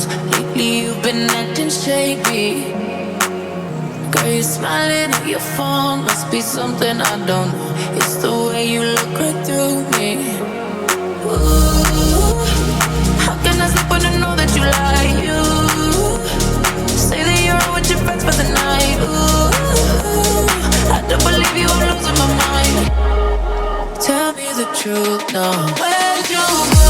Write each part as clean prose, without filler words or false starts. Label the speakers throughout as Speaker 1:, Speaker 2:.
Speaker 1: close. Lately you've been acting shady. Girl, you're smiling at your phone. Must be something I don't know. It's the way you look right through me. Ooh, how can I sleep when I know that you lie? You say that you're out with your friends for the night. Ooh, I don't believe you, I'm losing my mind. Tell me the truth now. Where'd you go?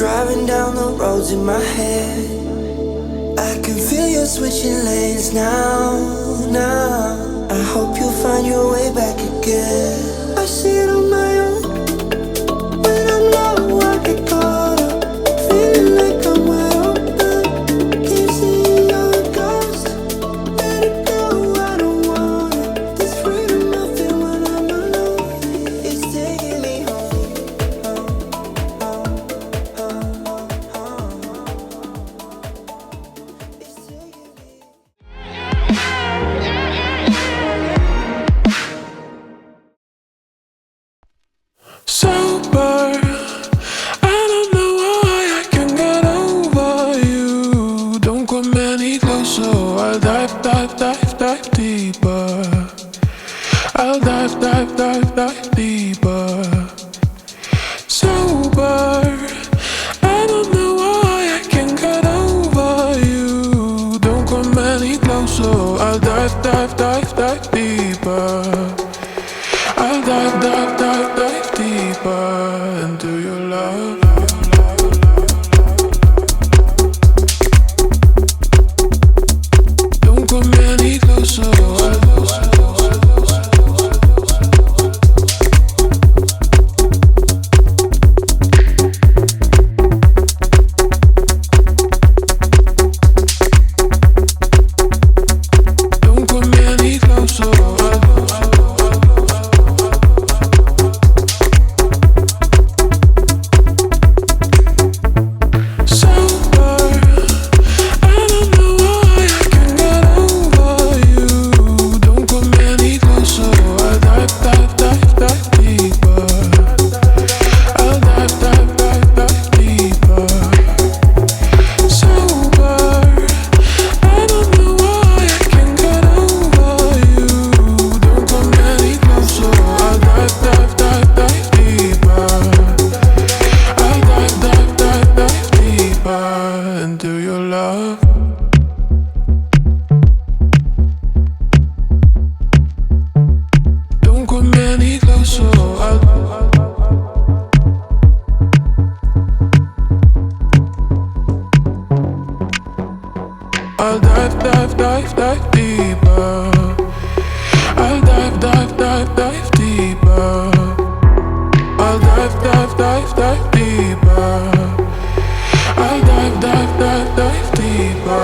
Speaker 2: Driving down the roads in my head, I can feel you switching lanes now. I hope you'll find your way back again. I see it on my own. When I'm low, I get caught up, feeling like I'm wide open. Keep seeing your ghost. Let it go, I don't want it. This freedom I feel when I'm alone, it's taking me home.
Speaker 3: Sober, I don't know why I can't get over you. Don't come any closer, I'll dive deeper. I'll dive deeper. Sober, I don't know why I can't get over you. Don't come any closer, I'll dive deeper. I'll dive deeper into your love. Don't come any closer. Don't come any closer. I'll dive deeper. I'll dive deeper. I'll dive deeper. I'll dive deeper.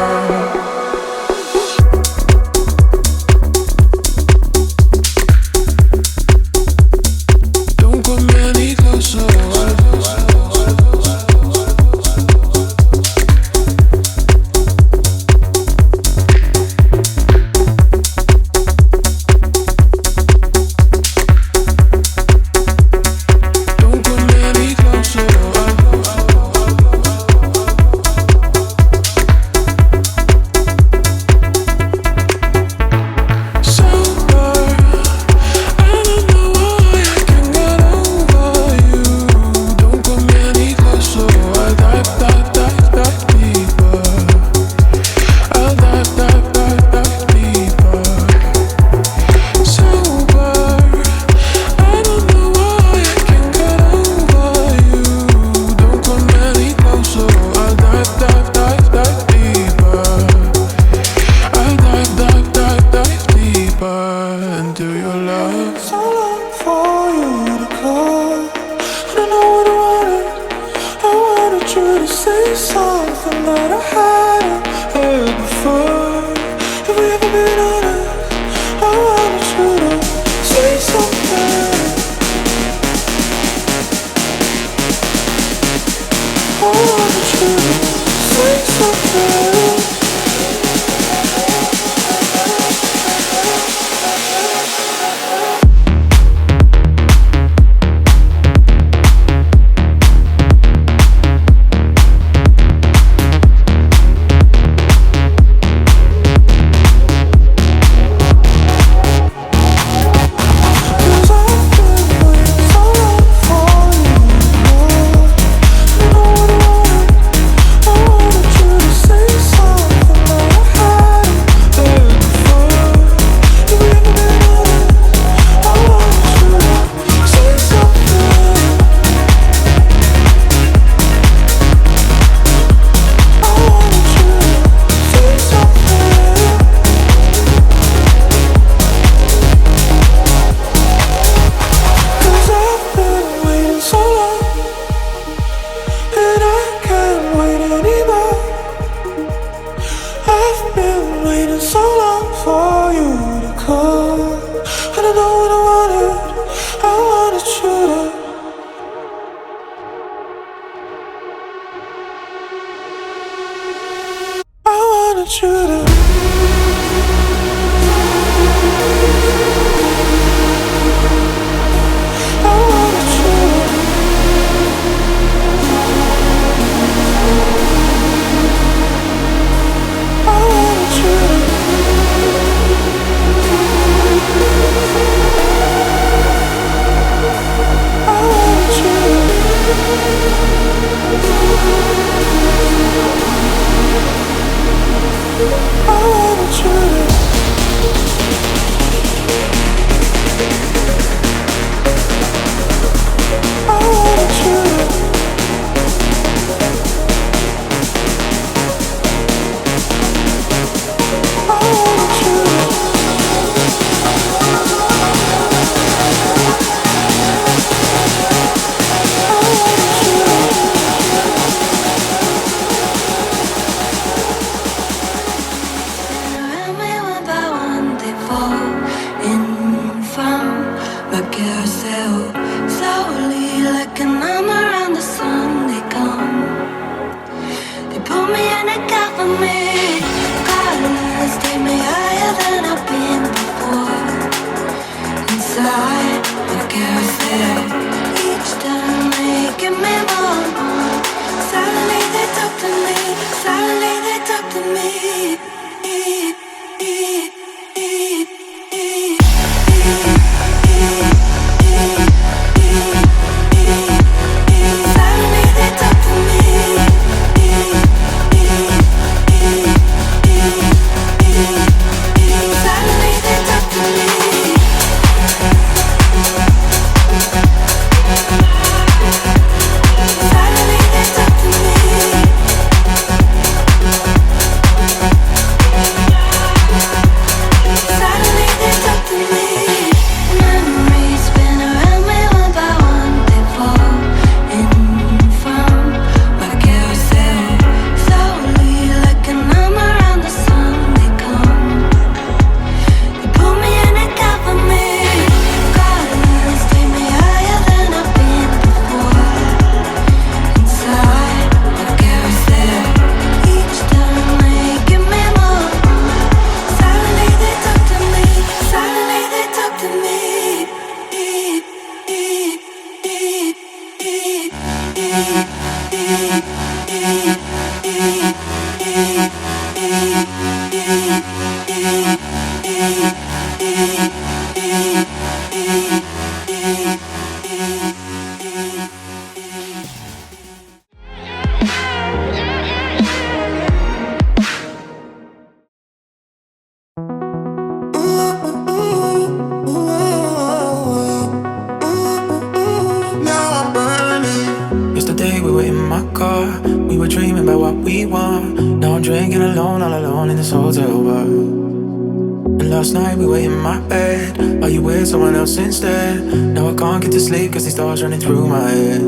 Speaker 4: Running through my head.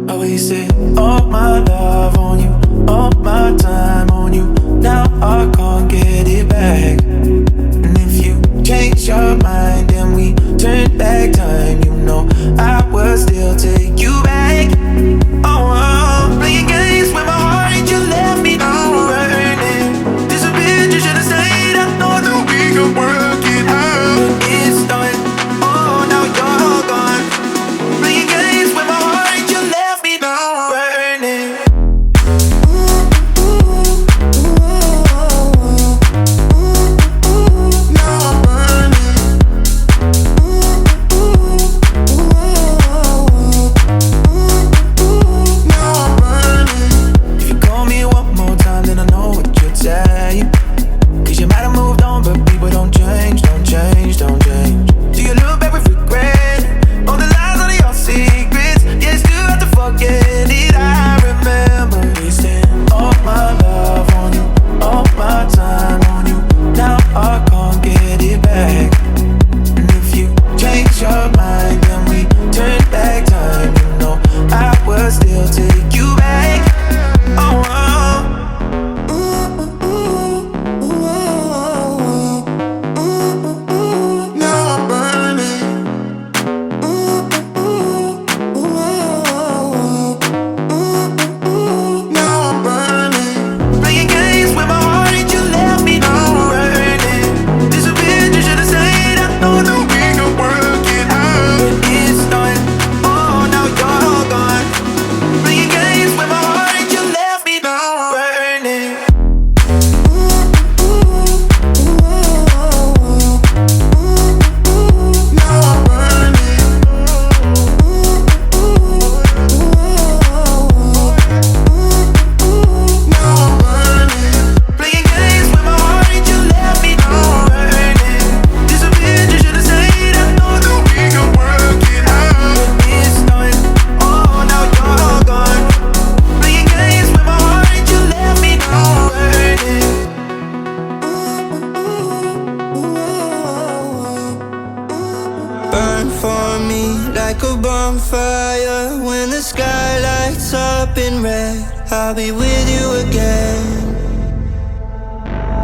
Speaker 4: I wasted all my love on you, all my time on you. Now I can't get it back. And if you change your mind and we turn back time, you know I will still take you back. Oh, I'm playing games with my heart. You left me burning. Disappeared, you should have stayed. I thought that we could work it out. But it's done. Oh, now you're gone. Playing games with my heart, you left me burning. Now I'm burning.
Speaker 2: up in red. I'll be with you again.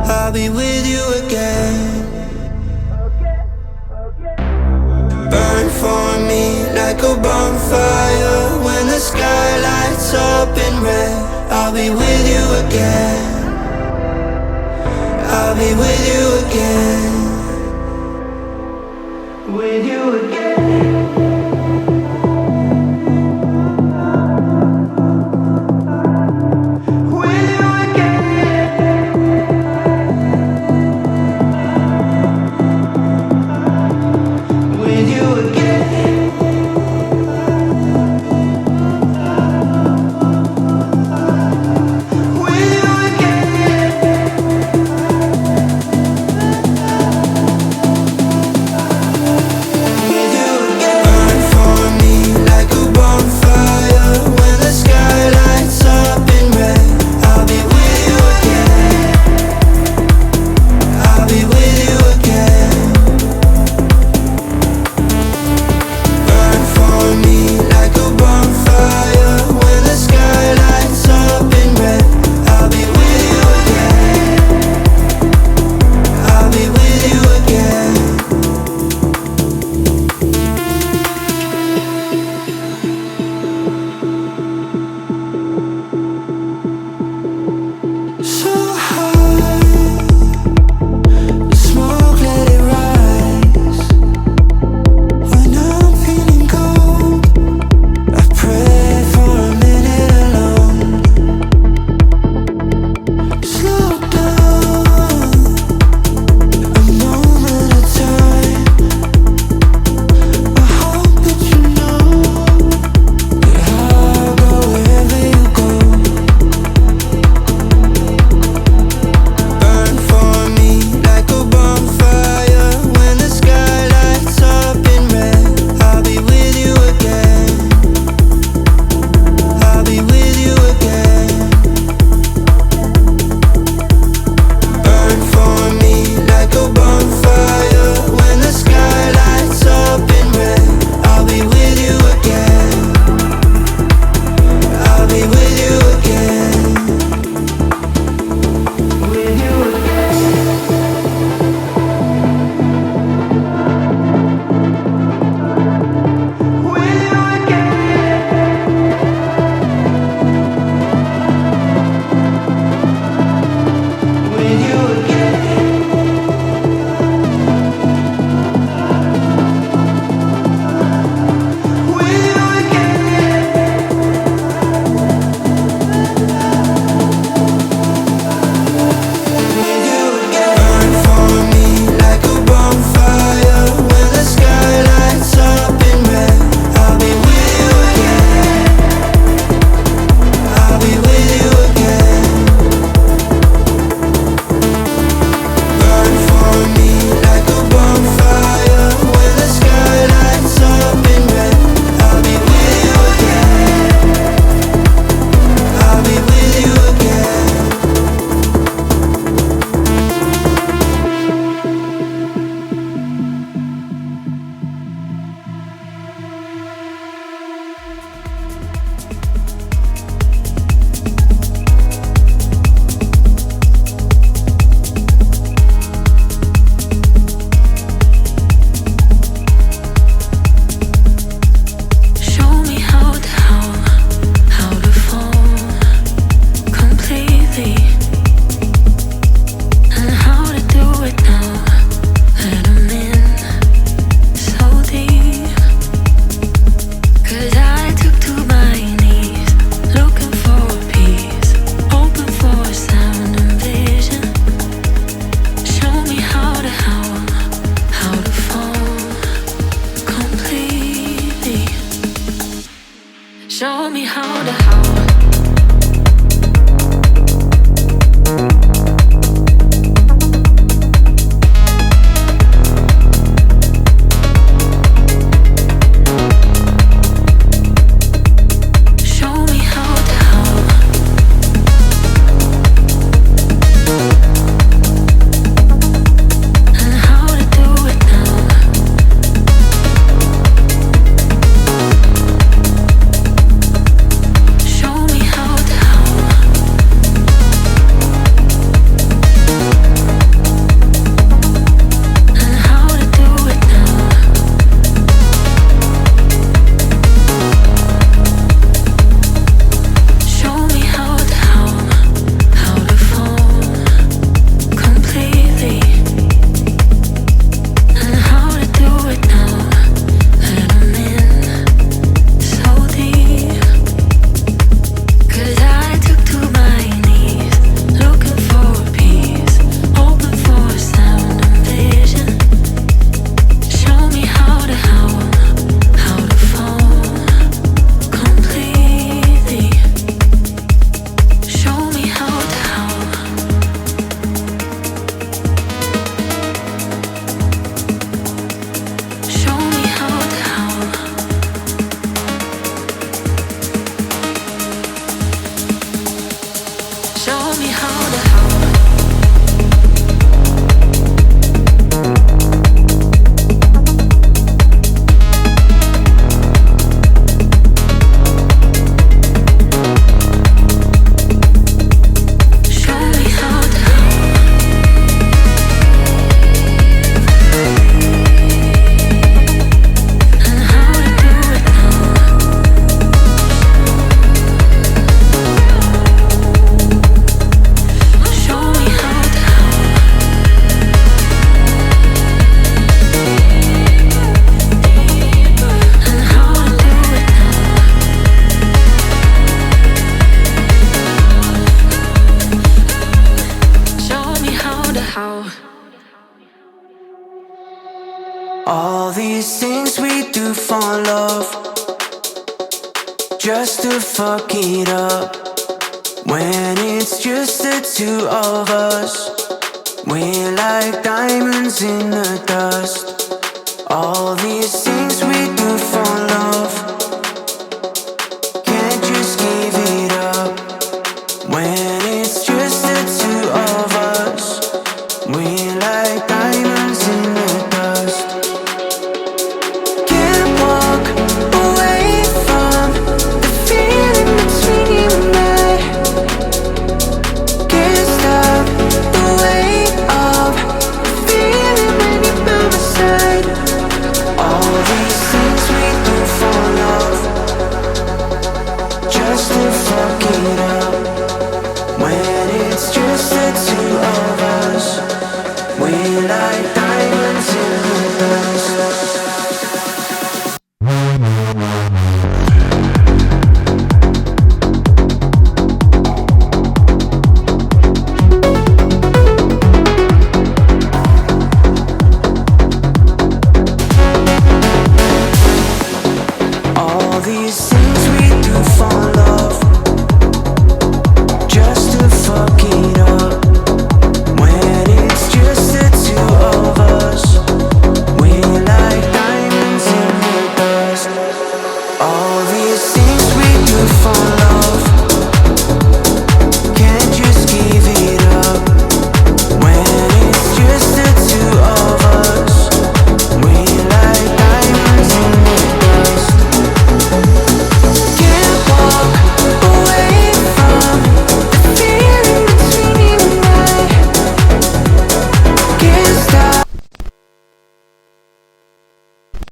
Speaker 2: I'll be with you again. Burn for me like a bonfire. When the sky lights up in red, I'll be with you again. I'll be with you again. With you again. fall in love, just to fuck it up. When it's just the two of us, we're like diamonds in the dust. All these things we do for love, can't just give it up. When it's just the two of us, we're like diamonds in the dust. Can't walk away from the feeling between you and me. Can't stop the weight of the feeling when you're by my side. All these things we do for love, just to fuck it up. When it's just the two of us, we're like diamonds in the dust. All these things we do for